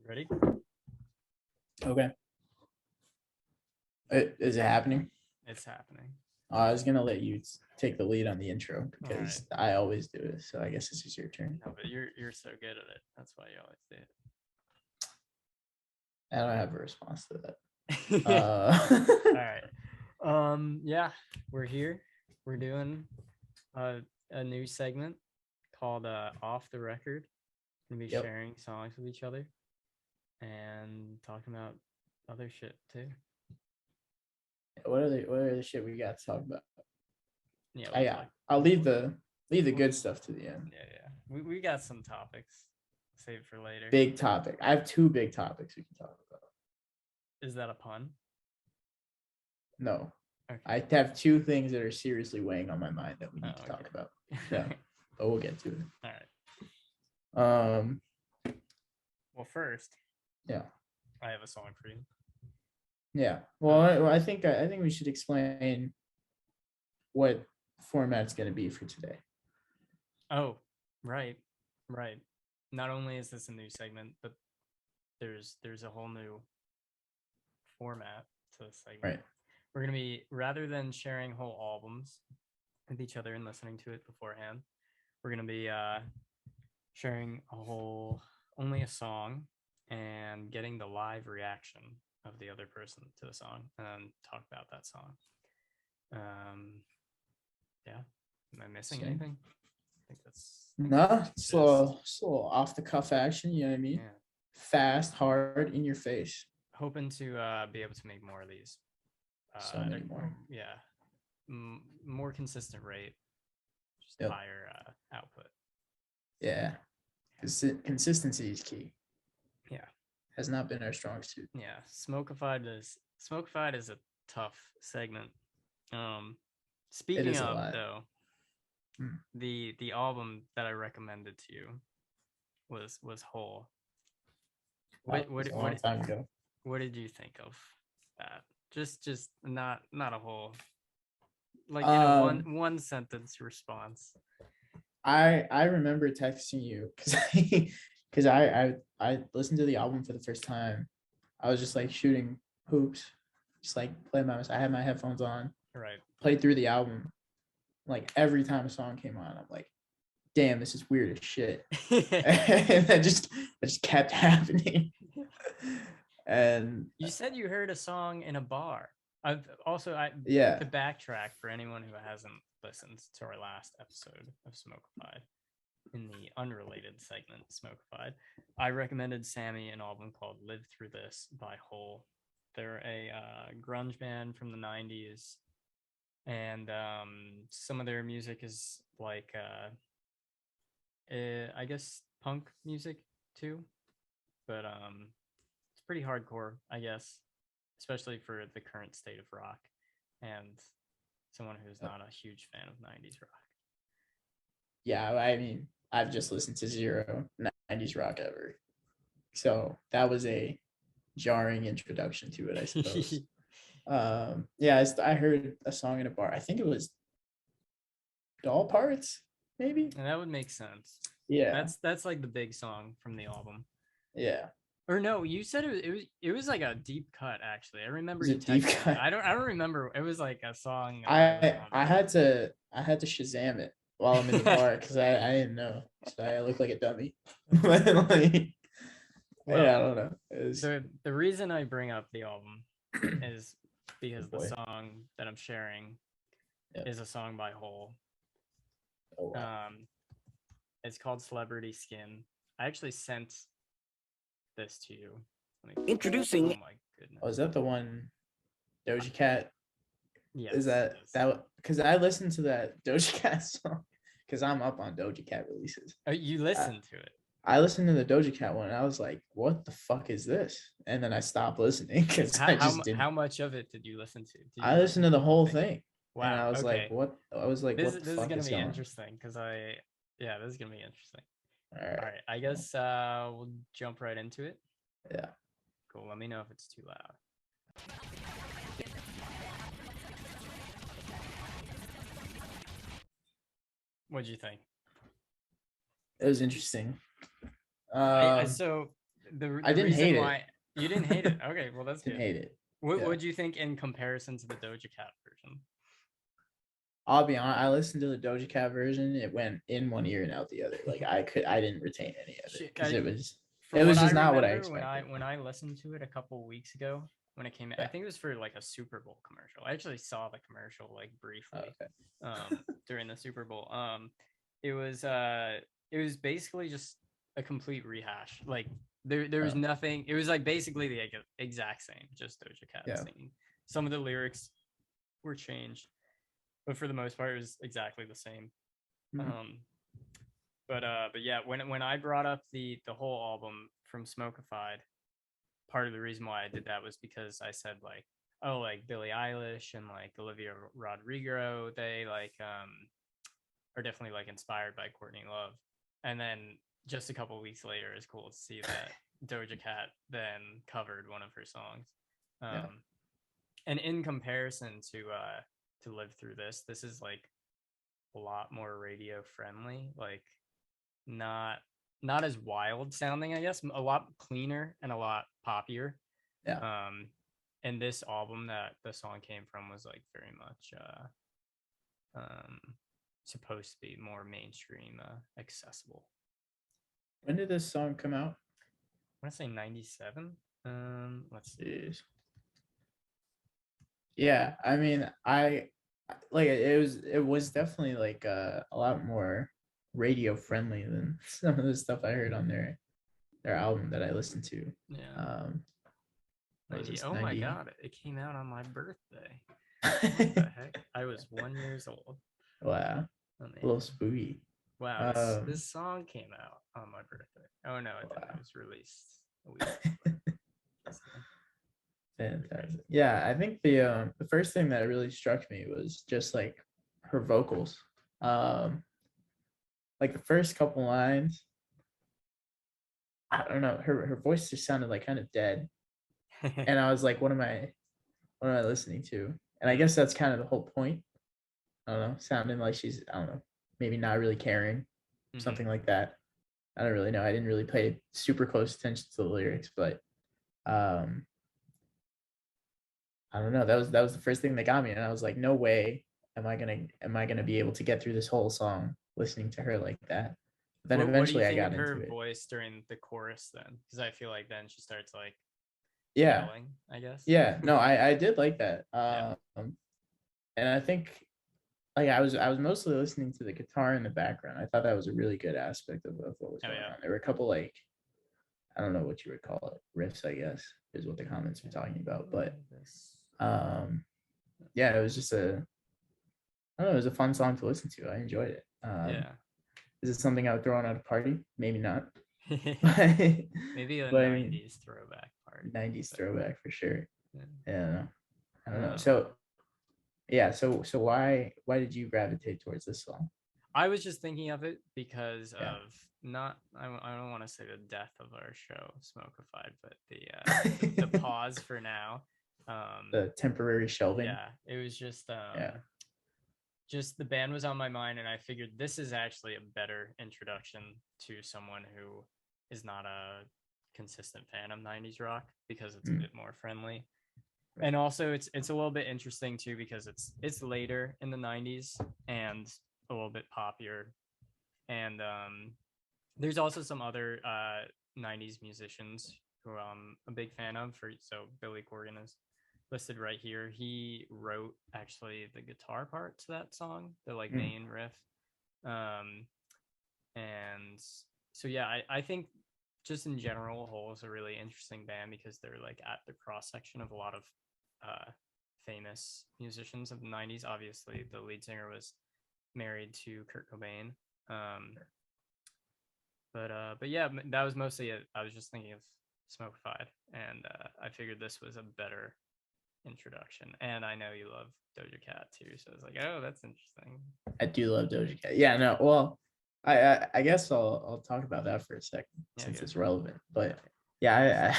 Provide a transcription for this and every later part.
Ready? Okay. Is it happening? It's happening. I was gonna let you take the lead on the intro because Alright. I always do it. So I guess this is your turn. No, but you're so good at it. That's why you always do it. I don't have a response to that. All right. Yeah, we're here. We're doing a new segment called Off the Record. We're gonna be sharing songs with each other and talking about other shit too. What are the shit we got to talk about? Yeah, I'll leave the good stuff to the end. Yeah. We got some topics. Save for later. Big topic. I have two big topics we can talk about. Is that a pun? No. Okay. I have two things that are seriously weighing on my mind that we need to talk about. Yeah. But we'll get to it. All right. Well, first. Yeah. I have a song for you. Yeah. Well, I think we should explain what format it's going to be for today. Oh, right. Not only is this a new segment, but there's a whole new format to the segment. Right. We're going to be, rather than sharing whole albums with each other and listening to it beforehand, we're going to be sharing only a song and getting the live reaction of the other person to the song and then talk about that song. Yeah. Am I missing anything? I think that's it's a little off the cuff action, you know what I mean? Yeah. Fast, hard, in your face. Hoping to be able to make more of these. So many more. Yeah. More consistent rate. Just higher output. Yeah. Consistency is key. Yeah. Has not been our strong suit. Yeah. Smokified is a tough segment. Speaking of though, the album that I recommended to you was Whole. What did you think of that? Just not a whole, like in a one sentence response. I remember texting you because I listened to the album for the first time. I was just like shooting hoops, just like playing I had my headphones on. Right. Played through the album. Like every time a song came on, I'm like, damn, this is weird as shit. And that just kept happening. And you said you heard a song in a bar. To backtrack for anyone who hasn't listened to our last episode of Smokified, in the unrelated segment Smokified, I recommended Sammy an album called Live Through This by Hole. They're a grunge band from the 90s. And some of their music is like, I guess, punk music too. But it's pretty hardcore, I guess, especially for the current state of rock and someone who's not a huge fan of 90s rock. Yeah, I mean, I've just listened to zero 90s rock ever. So that was a jarring introduction to it, I suppose. I heard a song in a bar. I think it was Doll Parts, maybe. And that would make sense. Yeah, that's like the big song from the album. Yeah. Or no, you said it was like a deep cut. Actually, I remember you deep cut. I don't remember. It was like a song. I had to Shazam it while I'm in the bar because I didn't know. So I look like a dummy. I don't know. The reason I bring up the album is because the song that I'm sharing is a song by Hole. Oh, wow. It's called Celebrity Skin. I actually sent this to you. Introducing. Oh my goodness. Oh, is that the one Doja Cat? Yes. Is that because I listened to that Doja Cat song because I'm up on Doja Cat releases. Oh, you listened to it? I listened to the Doja Cat one and I was like, what the fuck is this? And then I stopped listening because I just didn't. How much of it did you listen to? I listened to the whole thing. Wow. And I was like, what? I was like, this what the is fuck gonna is be going interesting because this is gonna be interesting. All right. I guess we'll jump right into it. Yeah. Cool. Let me know if it's too loud. What'd you think? It was interesting. So I didn't hate it. You didn't hate it. Okay, well that's didn't good. hate it. What would you think in comparison to the Doja Cat version? I'll be honest. I listened to the Doja Cat version. It went in one ear and out the other. Like I didn't retain any of it because it was just not what I expected. When I listened to it a couple weeks ago when it came, I think it was for like a Super Bowl commercial. I actually saw the commercial like briefly during the Super Bowl. It was basically just a complete rehash. Like there was nothing. It was like basically the exact same, just Doja Cat singing. Some of the lyrics were changed, but for the most part, it was exactly the same. Mm-hmm. But yeah, when I brought up the whole album from Smokified, part of the reason why I did that was because I said like, oh, like Billie Eilish and like Olivia Rodrigo, they like are definitely like inspired by Courtney Love. And then just a couple of weeks later, it's cool to see that Doja Cat then covered one of her songs. And in comparison to Live Through This is like a lot more radio friendly, like not as wild sounding, I guess, a lot cleaner and a lot poppier. And this album that the song came from was like very much supposed to be more mainstream, accessible. When did this song come out? I want to say 97. Let's see. Yeah, I mean, I like it was definitely like a lot more radio friendly than some of the stuff I heard on their album that I listened to. Oh my god, it came out on my birthday. What the heck? I was 1 year old. Wow. A little spooky. Wow, this song came out on my birthday. Oh no, it didn't. It was released a week ago. Fantastic. Yeah, I think the first thing that really struck me was just like her vocals. Like the first couple lines, I don't know, her voice just sounded like kind of dead. And I was like, what am I listening to? And I guess that's kind of the whole point. I don't know, sounding like she's, I don't know, maybe not really caring, something like that. I don't really know. I didn't really pay super close attention to the lyrics, but I don't know. That was the first thing that got me, and I was like, no way am I gonna be able to get through this whole song listening to her like that. But then eventually I got into it. Her voice during the chorus then, because I feel like then she starts like yelling, I guess. Yeah, no, I did like that. And I think like I was mostly listening to the guitar in the background. I thought that was a really good aspect of what was going on. There were a couple like, I don't know what you would call it, riffs, I guess, is what the comments were talking about. But yeah, it was just it was a fun song to listen to. I enjoyed it. Is it something I would throw on at a party? Maybe not. Maybe a 90s throwback party. 90s throwback for sure. Yeah. I don't know. So yeah, so why did you gravitate towards this song? I was just thinking of it because of I don't want to say the death of our show, Smokified, but the pause for now. The temporary shelving. Yeah, it was just just the band was on my mind, and I figured this is actually a better introduction to someone who is not a consistent fan of 90s rock because it's a bit more friendly. And also it's a little bit interesting too because it's later in the 90s and a little bit poppier. And there's also some other 90s musicians who I'm a big fan of. So Billy Corgan is listed right here. He wrote actually the guitar part to that song, the like main riff. And so yeah, I think just in general, Hole is a really interesting band because they're like at the cross section of a lot of famous musicians of the 90s. Obviously the lead singer was married to Kurt Cobain, but yeah, that was mostly it. I was just thinking of Smokified, and I figured this was a better introduction. And I know you love Doja Cat too, so I was like, oh, that's interesting. I do love Doja Cat. Yeah, no, well, I guess I'll talk about that for a second since it's relevant. But yeah,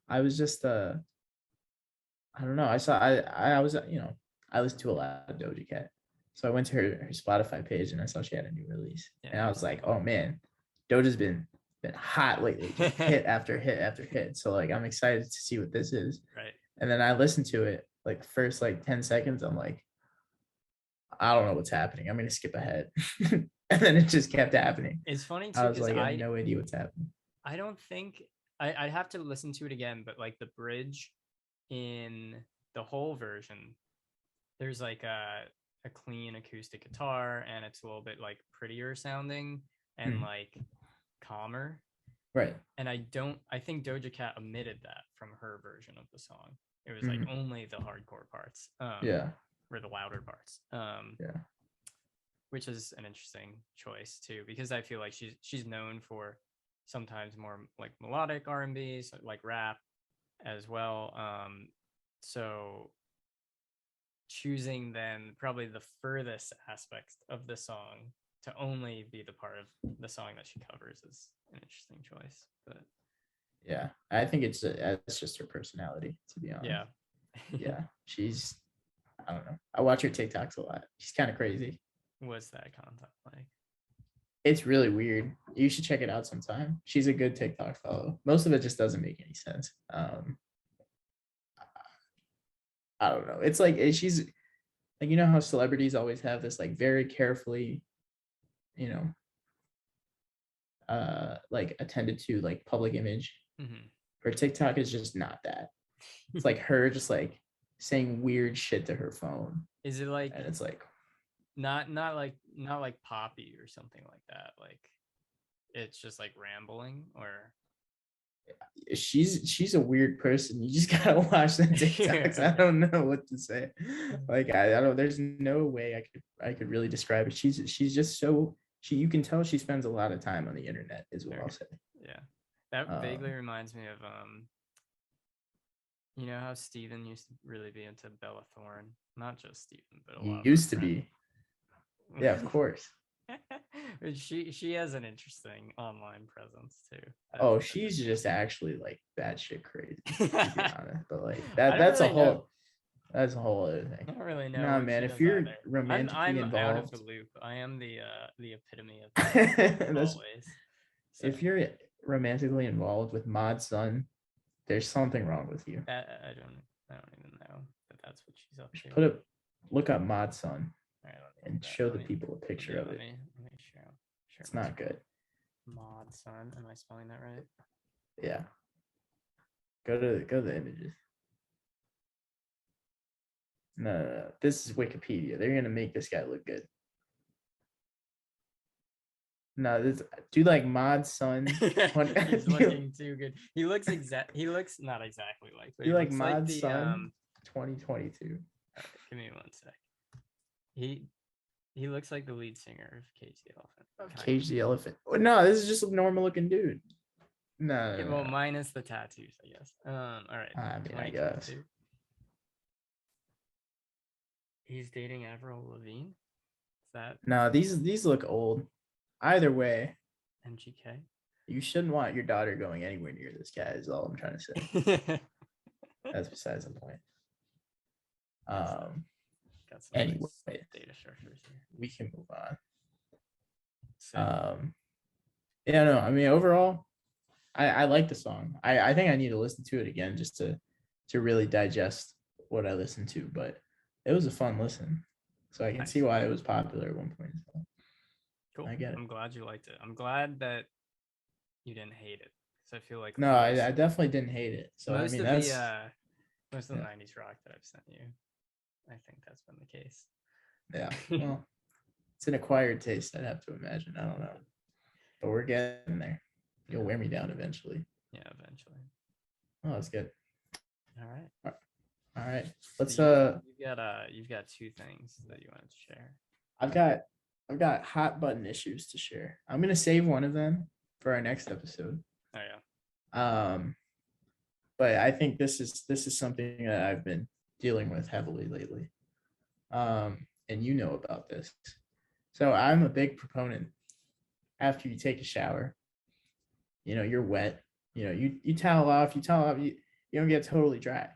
I was just I don't know. I was I listened to a lot of Doja Cat, so I went to her Spotify page and I saw she had a new release, and I was like, oh man, Doja's been been hot lately, just hit after hit after hit. So like I'm excited to see what this is. Right. And then I listened to it like the first like 10 seconds. I'm like, I don't know what's happening. I'm gonna skip ahead. And then it just kept happening. It's funny too, I was because like, I have no idea what's happening. I don't think I'd have to listen to it again, but like the bridge in the whole version, there's like a clean acoustic guitar, and it's a little bit like prettier sounding and like calmer. Right. And I think Doja Cat omitted that from her version of the song. It was like only the hardcore parts. Yeah. Or the louder parts. Yeah. Which is an interesting choice too, because I feel like she's known for sometimes more like melodic R&B, so like rap as well. So choosing then probably the furthest aspect of the song to only be the part of the song that she covers is an interesting choice. But yeah, I think it's just her personality, to be honest. Yeah. Yeah, she's, I don't know. I watch her TikToks a lot. She's kind of crazy. What's that content like? It's really weird. You should check it out sometime. She's a good TikTok follow. Most of it just doesn't make any sense. I don't know. It's like she's like, you know how celebrities always have this like very carefully, you know, like attended to like public image. Her TikTok is just not that. It's like her just like saying weird shit to her phone. Is it like, and it's like not like Poppy or something like that? Like it's just like rambling, or she's a weird person. You just gotta watch the TikToks. I don't know what to say. Like I don't. There's no way I could really describe it. She's just so you can tell she spends a lot of time on the internet, is what I'll say. Yeah, that vaguely reminds me of you know how Steven used to really be into Bella Thorne? Not just Steven, but a lot. He used to be. Yeah, of course. She has an interesting online presence too. She's just actually like batshit crazy, to be honest. But like that's really a whole other thing. I don't really know. Nah, man, if you're romantically involved, out of the loop. I am the epitome of that, always. So, if you're romantically involved with Mod Sun, there's something wrong with you. I don't even know that that's what she's up to. Look up Mod Sun. And show the people a picture of it. Let me show. It's not good. Mod Sun. Am I spelling that right? Yeah. Go to the images. No. This is Wikipedia. They're gonna make this guy look good. No, do like Mod Sun. He's looking too good. He looks not exactly like. Do like Mod Sun 2022. Right, give me 1 sec. He looks like the lead singer of Cage the Elephant. Cage the Elephant. No, this is just a normal looking dude. No. Yeah, well, minus the tattoos, I guess. All right. I mean, I guess. He's dating Avril Lavigne. Is that? No, these look old. Either way. MGK. You shouldn't want your daughter going anywhere near this guy. Is all I'm trying to say. That's besides the point. Anyway, data structures here. We can move on. Yeah, no, I mean, overall, I like the song. I think I need to listen to it again just to really digest what I listened to, but it was a fun listen. So I can see why it was popular at one point. So cool. I get it. I'm glad you liked it. I'm glad that you didn't hate it. So I feel like I definitely didn't hate it. So most I mean, that's most of the 90s rock that I've sent you. I think that's been the case. Yeah. Well, it's an acquired taste, I'd have to imagine. I don't know. But we're getting there. You'll wear me down eventually. Yeah, eventually. Oh, that's good. All right. All right. Let's you've got 2 things that you wanted to share. I've got hot button issues to share. I'm gonna save one of them for our next episode. Oh yeah. But I think this is something that I've been dealing with heavily lately. And you know about this. So I'm a big proponent. After you take a shower, you're wet. You towel off, you don't get totally dry.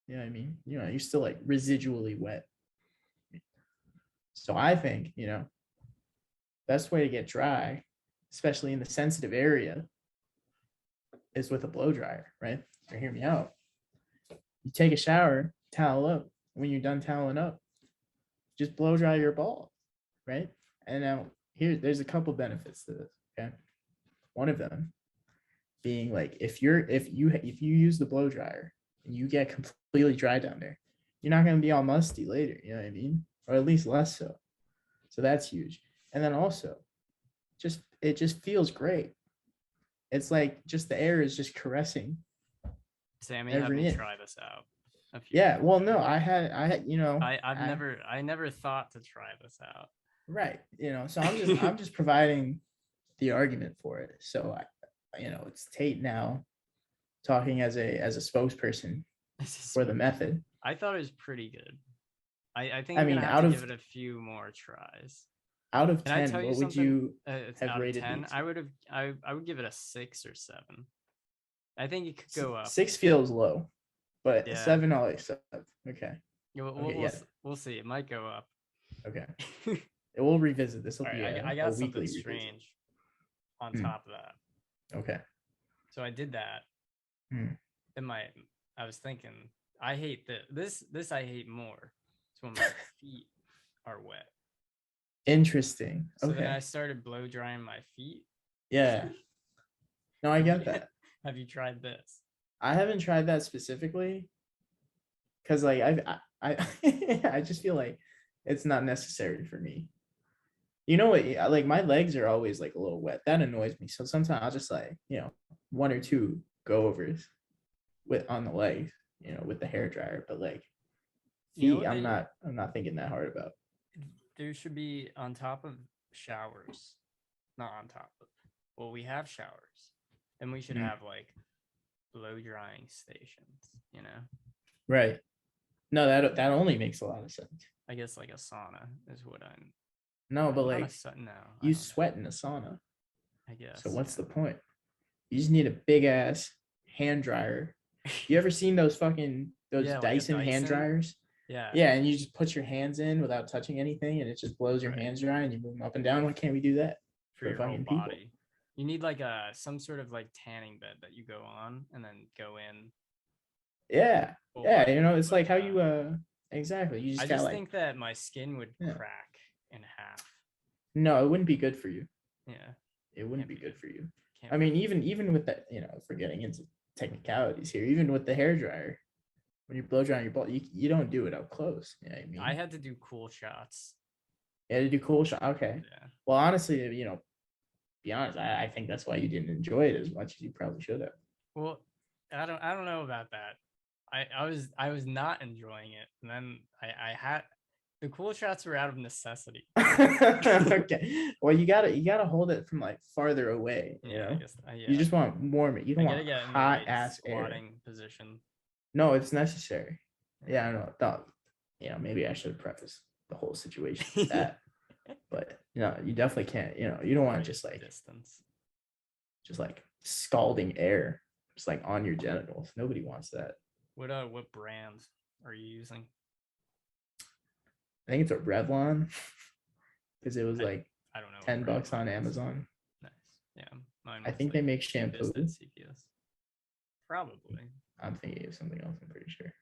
You know what I mean? You're still like residually wet. So I think, best way to get dry, especially in the sensitive area, is with a blow dryer, right? So hear me out. You take a shower, towel up. When you're done toweling up, just blow dry your ball, right? And now there's a couple benefits to this. Okay, one of them being like if you use the blow dryer and you get completely dry down there, you're not going to be all musty later. You know what I mean? Or at least less so. So that's huge. And then also, it just feels great. It's like just the air is just caressing. Sammy, have me try this out. Yeah, well, no, I had, you know, I never thought to try this out. Right, you know, so I'm just providing the argument for it. So you know, it's Tate now talking as a spokesperson for the method. I thought it was pretty good. I think I'm gonna have to give it a few more tries. Out of 10, what would you have rated 10? I would give it a 6 or 7. I think it could go up. 6 feels low, but 7 I'll accept. Okay. We'll see. It might go up. Okay. We'll revisit this. Will be I got something strange on top of that. Okay. So I did that. I was thinking, I hate this. This I hate more. It's when my feet are wet. Interesting. So then I started blow drying my feet. Yeah. No, I get that. Have you tried this? I haven't tried that specifically because like I just feel like it's not necessary for me. You know what? Like my legs are always like a little wet. That annoys me. So sometimes I'll just like, you know, 1 or 2 go overs on the legs, you know, with the hair dryer. But like feet, I'm not thinking that hard about. There should be on top of showers, not on top of. Well, we have showers, and we should have like blow drying stations. You know. Right. No, that only makes a lot of sense. I guess like a sauna is what I'm. No, but like you sweat in a sauna. I guess. So what's the point? You just need a big ass hand dryer. You ever seen those Dyson hand dryers? Yeah. Yeah, and you just put your hands in without touching anything, and it just blows your hands dry, and you move them up and down. Why can't we do that for your whole body? You need like some sort of like tanning bed that you go on and then go in. Yeah, yeah. You know, it's like how you exactly. You just. I just think that my skin would crack in half. No, it wouldn't be good for you. Yeah, it wouldn't be good for you. I mean, even with that, you know, if we're getting into technicalities here, even with the hair dryer, when you're blow drying your ball, you don't do it up close. Yeah, I mean, I had to do cool shots. Yeah, to do cool shots. Okay. Yeah. Well, honestly, you know, be honest, I think that's why you didn't enjoy it as much as you probably should have. Well, I don't know about that. I was not enjoying it, and then I had the cool shots were out of necessity. Okay. Well, you gotta hold it from like farther away. You know? You just want warm it. You don't want hot ass squatting air. Position. No, it's necessary. Yeah, I know. You know, maybe I should have prefaced the whole situation with that. But you definitely can't. You know, you don't want just like distance, just like scalding air, just like on your genitals. Nobody wants that. What brand are you using? I think it's a Revlon because it was like I don't know $10 on Amazon. Nice. Yeah, mine. I think they make shampoo. Probably. I'm thinking of something else. I'm pretty sure.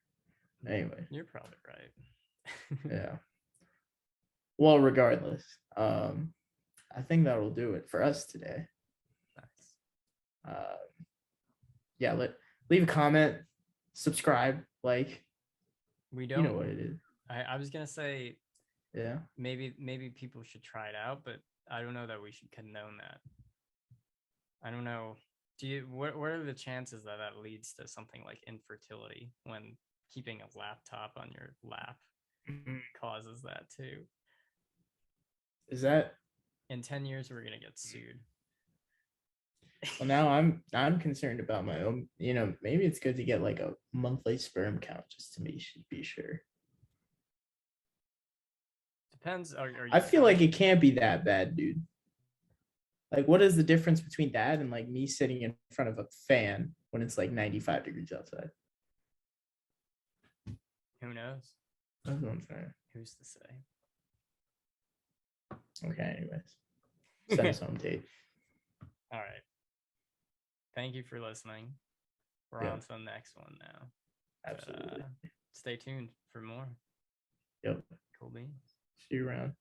Anyway, you're probably right. Yeah. Well, regardless, I think that will do it for us today. Nice. Yeah. Leave a comment, subscribe, like. We don't. You know what it is. I was gonna say. Yeah. Maybe people should try it out, but I don't know that we should condone that. I don't know. What are the chances that leads to something like infertility when keeping a laptop on your lap causes that too? Is that in 10 years we're gonna get sued? Well, now I'm concerned about my own. You know, maybe it's good to get like a monthly sperm count just to be sure. Depends. I feel like it can't be that bad, dude. Like, what is the difference between that and like me sitting in front of a fan when it's like 95 degrees outside? Who knows? That's what I'm saying. Who's to say? Okay, anyways. Send us home, Tate. All right. thank you for listening. We're on to the next one now. Absolutely. Stay tuned for more. Yep. Cool beans. See you around.